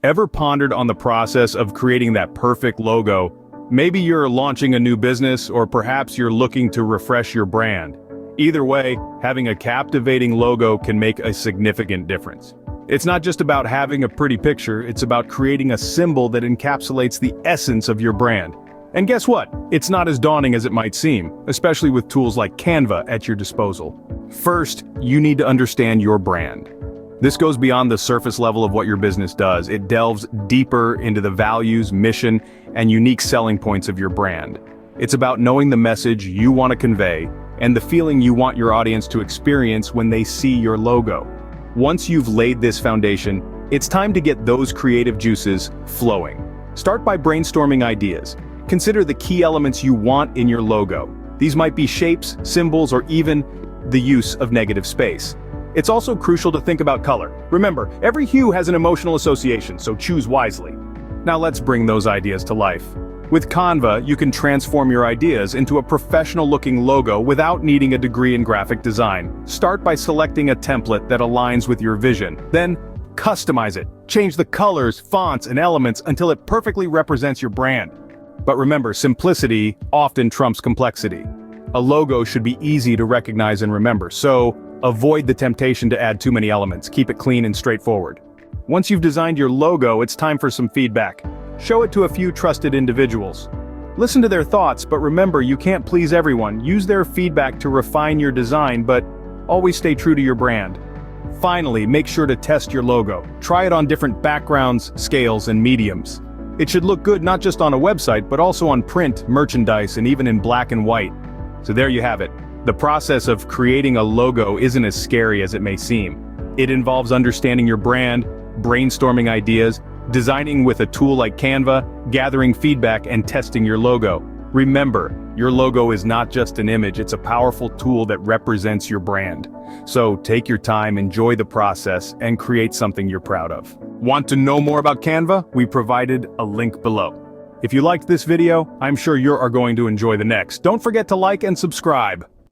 Ever pondered on the process of creating that perfect logo? Maybe you're launching a new business, or perhaps you're looking to refresh your brand. Either way, having a captivating logo can make a significant difference. It's not just about having a pretty picture, it's about creating a symbol that encapsulates the essence of your brand. And guess what? It's not as daunting as it might seem, especially with tools like Canva at your disposal. First, you need to understand your brand. This goes beyond the surface level of what your business does. It delves deeper into the values, mission, and unique selling points of your brand. It's about knowing the message you want to convey and the feeling you want your audience to experience when they see your logo. Once you've laid this foundation, it's time to get those creative juices flowing. Start by brainstorming ideas. Consider the key elements you want in your logo. These might be shapes, symbols, or even the use of negative space. It's also crucial to think about color. Remember, every hue has an emotional association, so choose wisely. Now let's bring those ideas to life. With Canva, you can transform your ideas into a professional-looking logo without needing a degree in graphic design. Start by selecting a template that aligns with your vision. Then, customize it. Change the colors, fonts, and elements until it perfectly represents your brand. But remember, simplicity often trumps complexity. A logo should be easy to recognize and remember, so avoid the temptation to add too many elements. Keep it clean and straightforward. Once you've designed your logo, it's time for some feedback. Show it to a few trusted individuals. Listen to their thoughts, but remember, you can't please everyone. Use their feedback to refine your design, but always stay true to your brand. Finally, make sure to test your logo. Try it on different backgrounds, scales, and mediums. It should look good not just on a website, but also on print, merchandise, and even in black and white. So there you have it. The process of creating a logo isn't as scary as it may seem. It involves understanding your brand, brainstorming ideas, designing with a tool like Canva, gathering feedback, and testing your logo. Remember, your logo is not just an image, it's a powerful tool that represents your brand. So take your time, enjoy the process, and create something you're proud of. Want to know more about Canva? We provided a link below. If you liked this video, I'm sure you are going to enjoy the next. Don't forget to like and subscribe.